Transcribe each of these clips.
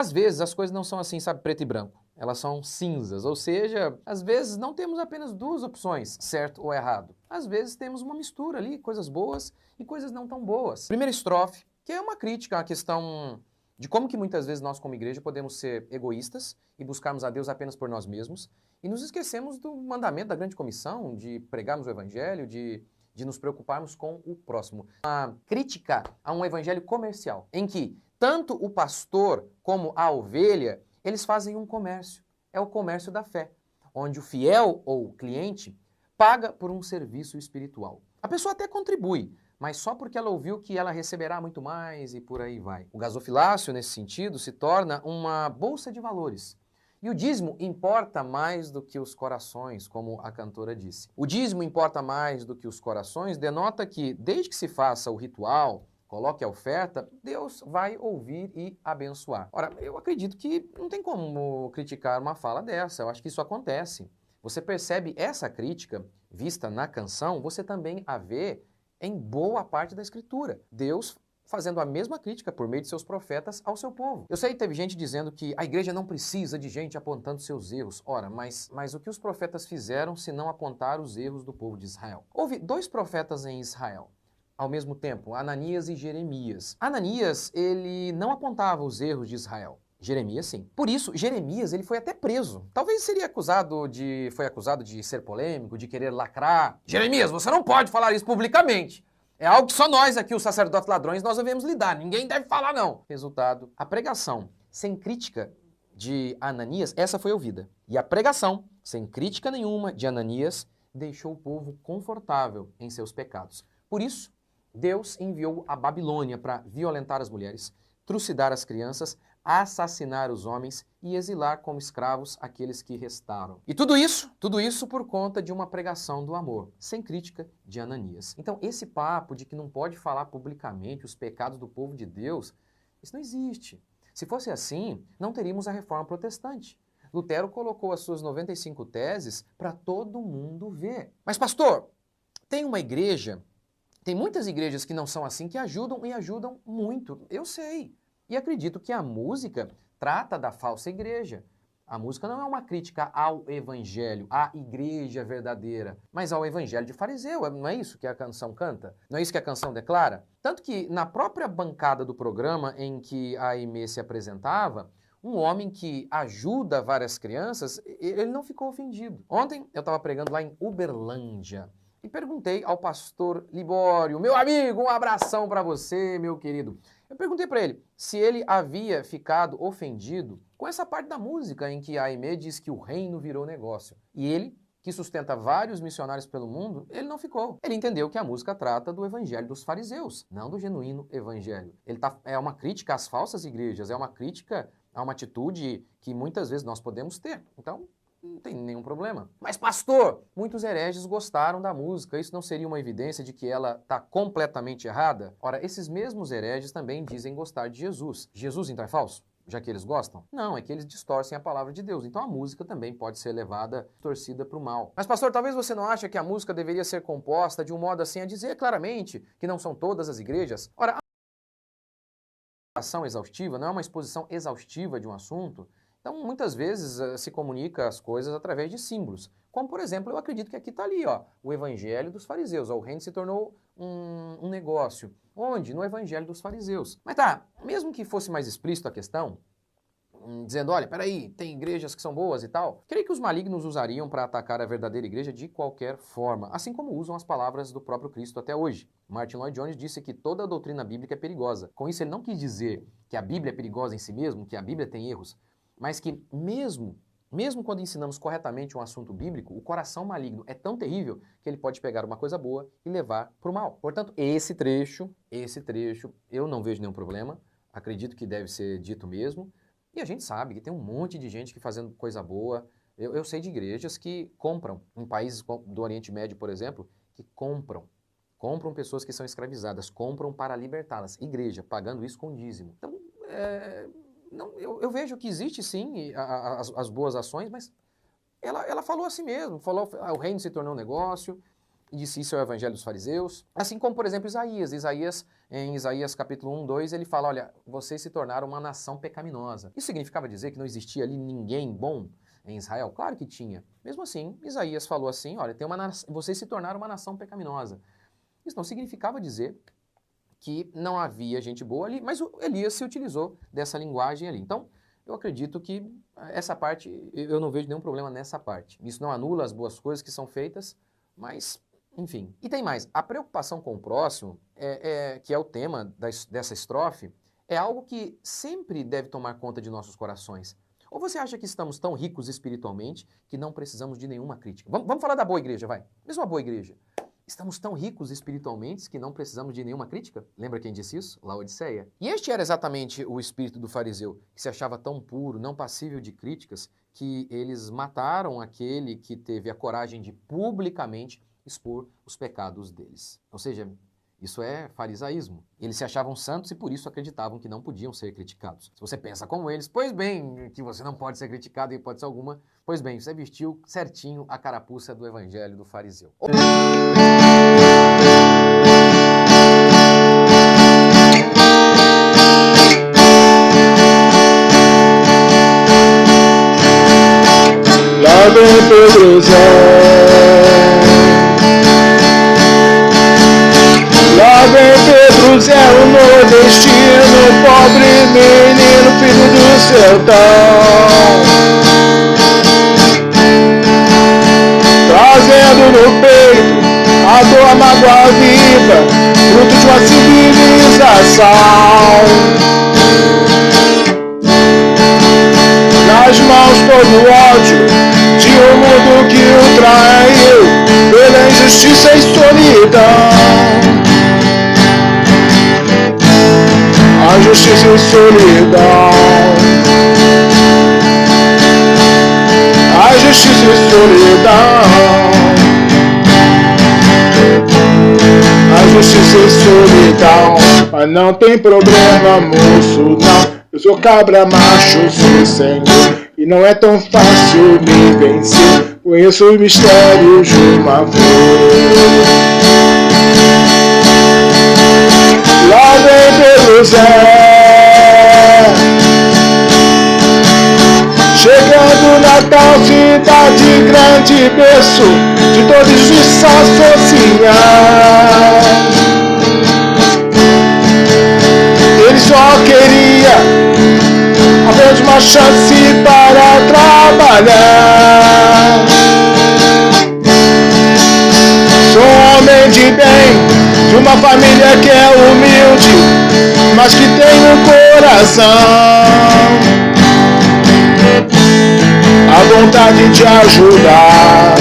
Às vezes as coisas não são assim, sabe, preto e branco. Elas são cinzas, ou seja, às vezes não temos apenas duas opções, certo ou errado. Às vezes temos uma mistura ali, coisas boas e coisas não tão boas. Primeira estrofe, que é uma crítica à questão de como que muitas vezes nós como igreja podemos ser egoístas e buscarmos a Deus apenas por nós mesmos e nos esquecemos do mandamento da grande comissão de pregarmos o evangelho, de nos preocuparmos com o próximo. Uma crítica a um evangelho comercial, em que tanto o pastor como a ovelha, eles fazem um comércio. É o comércio da fé, onde o fiel ou cliente paga por um serviço espiritual. A pessoa até contribui, mas só porque ela ouviu que ela receberá muito mais e por aí vai. O gasofilácio, nesse sentido, se torna uma bolsa de valores. E o dízimo importa mais do que os corações, como a cantora disse. O dízimo importa mais do que os corações denota que, desde que se faça o ritual, coloque a oferta, Deus vai ouvir e abençoar. Ora, eu acredito que não tem como criticar uma fala dessa, eu acho que isso acontece. Você percebe essa crítica vista na canção, você também a vê em boa parte da Escritura. Deus fazendo a mesma crítica por meio de seus profetas ao seu povo. Eu sei que teve gente dizendo que a igreja não precisa de gente apontando seus erros. Ora, mas o que os profetas fizeram se não apontar os erros do povo de Israel? Houve dois profetas em Israel ao mesmo tempo, Ananias e Jeremias. Ananias, ele não apontava os erros de Israel. Jeremias, sim. Por isso, Jeremias, ele foi até preso. Talvez foi acusado de ser polêmico, de querer lacrar. Jeremias, você não pode falar isso publicamente. É algo que só nós aqui, os sacerdotes ladrões, nós devemos lidar. Ninguém deve falar, não. Resultado, a pregação sem crítica de Ananias, essa foi ouvida. E a pregação, sem crítica nenhuma de Ananias, deixou o povo confortável em seus pecados. Por isso, Deus enviou a Babilônia para violentar as mulheres, trucidar as crianças, assassinar os homens e exilar como escravos aqueles que restaram. E tudo isso por conta de uma pregação do amor, sem crítica de Ananias. Então, esse papo de que não pode falar publicamente os pecados do povo de Deus, isso não existe. Se fosse assim, não teríamos a reforma protestante. Lutero colocou as suas 95 teses para todo mundo ver. Mas, pastor, tem muitas igrejas que não são assim, que ajudam e ajudam muito. Eu sei. E acredito que a música trata da falsa igreja. A música não é uma crítica ao evangelho, à igreja verdadeira, mas ao evangelho de fariseu. Não é isso que a canção canta? Não é isso que a canção declara? Tanto que na própria bancada do programa em que a Aimee se apresentava, um homem que ajuda várias crianças, ele não ficou ofendido. Ontem eu estava pregando lá em Uberlândia. E perguntei ao pastor Libório, meu amigo, um abração para você, meu querido. Eu perguntei para ele se ele havia ficado ofendido com essa parte da música em que a Aimee diz que o reino virou negócio. E ele, que sustenta vários missionários pelo mundo, ele não ficou. Ele entendeu que a música trata do evangelho dos fariseus, não do genuíno evangelho. É uma crítica às falsas igrejas, é uma crítica a uma atitude que muitas vezes nós podemos ter. Então, não tem nenhum problema. Mas, pastor, muitos hereges gostaram da música. Isso não seria uma evidência de que ela está completamente errada? Ora, esses mesmos hereges também dizem gostar de Jesus. Jesus, então, é falso? Já que eles gostam? Não, é que eles distorcem a palavra de Deus. Então a música também pode ser levada, torcida para o mal. Mas, pastor, talvez você não ache que a música deveria ser composta de um modo assim a dizer claramente que não são todas as igrejas? Ora, a ação exaustiva não é uma exposição exaustiva de um assunto. Então, muitas vezes se comunica as coisas através de símbolos. Como, por exemplo, eu acredito que aqui está ali, ó, o evangelho dos fariseus. Ó, o reino se tornou um negócio. Onde? No evangelho dos fariseus. Mas tá, mesmo que fosse mais explícito a questão, dizendo, olha, peraí, tem igrejas que são boas e tal, creio que os malignos usariam para atacar a verdadeira igreja de qualquer forma, assim como usam as palavras do próprio Cristo até hoje. Martin Lloyd Jones disse que toda a doutrina bíblica é perigosa. Com isso, ele não quis dizer que a Bíblia é perigosa em si mesmo, que a Bíblia tem erros, mas que mesmo quando ensinamos corretamente um assunto bíblico, o coração maligno é tão terrível que ele pode pegar uma coisa boa e levar para o mal. Portanto, esse trecho, eu não vejo nenhum problema, acredito que deve ser dito mesmo, e a gente sabe que tem um monte de gente que fazendo coisa boa. Eu sei de igrejas que compram, em países do Oriente Médio, por exemplo, que compram pessoas que são escravizadas, compram para libertá-las. Igreja, pagando isso com dízimo. Então, não, eu vejo que existe sim as boas ações, mas ela falou assim mesmo, falou o reino se tornou um negócio, e disse isso é o evangelho dos fariseus. Assim como, por exemplo, Isaías em Isaías capítulo 1, 2, ele fala, olha, vocês se tornaram uma nação pecaminosa. Isso significava dizer que não existia ali ninguém bom em Israel? Claro que tinha. Mesmo assim, Isaías falou assim, olha, vocês se tornaram uma nação pecaminosa. Isso não significava dizer que não havia gente boa ali, mas o Elias se utilizou dessa linguagem ali. Então, eu acredito que essa parte, eu não vejo nenhum problema nessa parte. Isso não anula as boas coisas que são feitas, mas, enfim. E tem mais, a preocupação com o próximo, que é o tema dessa estrofe, é algo que sempre deve tomar conta de nossos corações. Ou você acha que estamos tão ricos espiritualmente que não precisamos de nenhuma crítica? Vamos falar da boa igreja, vai. Mesmo a boa igreja. Estamos tão ricos espiritualmente que não precisamos de nenhuma crítica? Lembra quem disse isso? Laodiceia. E este era exatamente o espírito do fariseu, que se achava tão puro, não passível de críticas, que eles mataram aquele que teve a coragem de publicamente expor os pecados deles. Ou seja, isso é farisaísmo. Eles se achavam santos e por isso acreditavam que não podiam ser criticados. Se você pensa como eles, pois bem, que você não pode ser criticado em hipótese alguma, pois bem, você vestiu certinho a carapuça do evangelho do fariseu. Lá vem Pedro Zé. Lá vem Pedro Zé, o nordestino, pobre menino, filho do sertão, trazendo no peito a dor, a mágoa viva, fruto de uma civilização. Nas mãos todo o ódio de um mundo que o traiu pela injustiça e solidão. A justiça e solidão. A justiça e solidão. A justiça e solidão. Mas não tem problema, moço, não. Eu sou cabra macho, sou senhor, e não é tão fácil me vencer. Conheço os mistérios de uma flor. Lá vem Pedro Zé, chegando Natal, cidade grande, berço de toda justiça social. Ele só queria apenas uma chance para trabalhar. Sou um homem de bem, de uma família que é humilde, mas que tem um coração, a vontade de ajudar,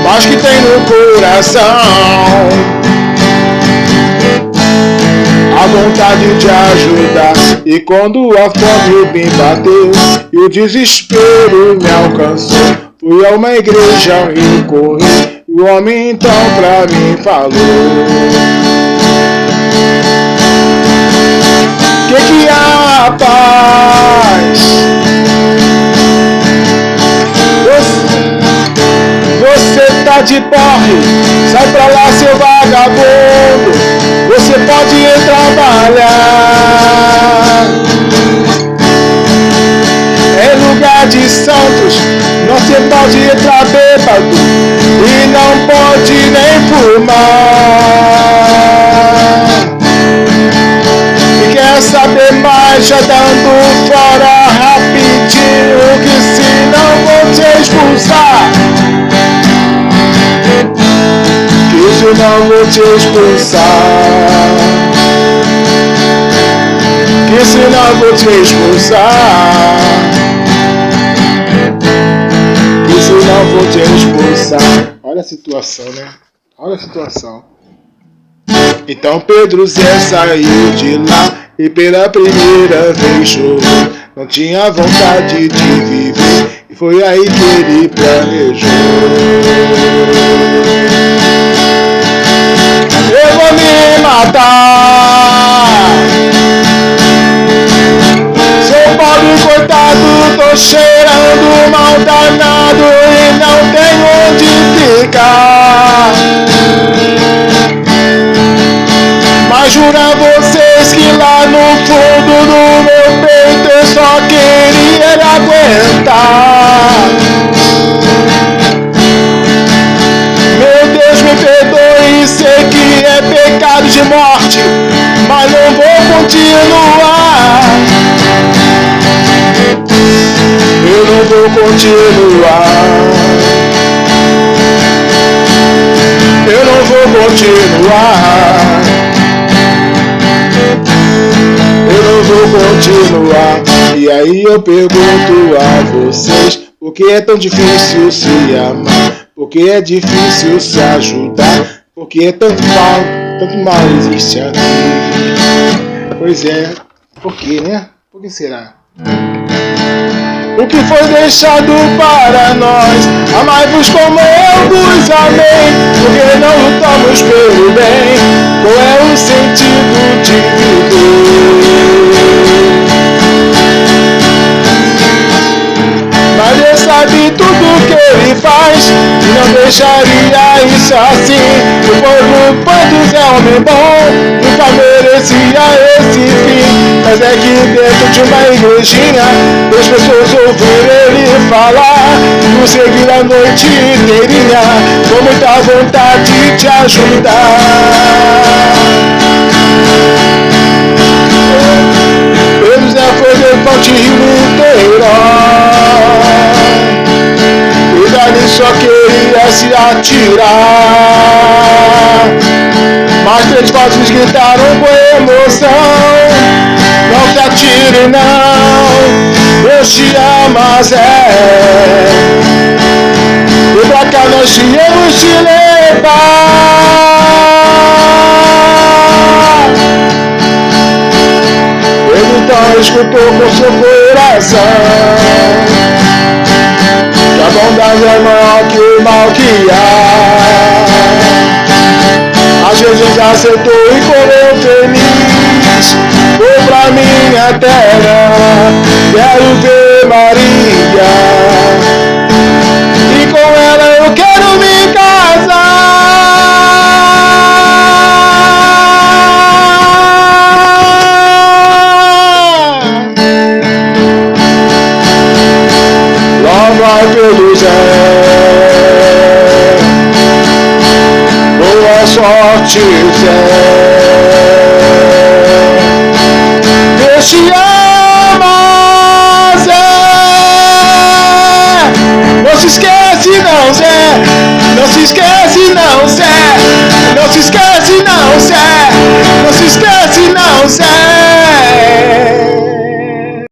mas que tem no coração a vontade de ajudar. E quando a fome me bateu e o desespero me alcançou, fui a uma igreja e corri, e o homem então pra mim falou: que há, rapaz? Você tá de porre, sai pra lá, seu vagabundo. Você pode ir trabalhar. É lugar de santos, não se pode entrar bêbado e não pode nem fumar. E quer saber mais, já dando fora rapidinho, que senão vou te expulsar. Que senão vou te expulsar. Que senão vou te expulsar. Que senão vou te expulsar. Olha a situação, né? Olha a situação. Então Pedro Zé saiu de lá e pela primeira vez chorou. Não tinha vontade de viver e foi aí que ele planejou: eu vou me matar. Sou pobre coitado, tô cheirando mal danado e não tenho onde ficar. continuar. Eu não vou continuar. Eu não vou continuar. Eu não vou continuar. E aí eu pergunto a vocês: por que é tão difícil se amar? Por que é difícil se ajudar? Por que tanto mal existe aqui? Pois é, por que, né? Por que será? O que foi deixado para nós, amai-vos como eu vos amei, porque não lutamos pelo bem, qual é o sentido de viver? Mas Deus sabe tudo que Ele faz, e não deixaria isso assim. O povo quantos é homem bom, nunca merecia esse fim. Mas é que dentro de uma igrejinha, as pessoas ouviram Ele falar, e o seguir a noite inteirinha, com muita vontade de ajudar. Deus é foi levante e inteiro, e dali só queria se atirar. Mas 3 vozes gritaram com emoção: não se atire não, Deus te ama, Zé. E pra cá nós viemos te levar. Ele então escutou com seu coração que a bondade é maior que o mal que há. A Jesus aceitou e correu feliz, foi pra minha terra, quero ver Maria, e com ela eu quero me casar. Vai pelo Zé, boa sorte, Zé. Deus te ama.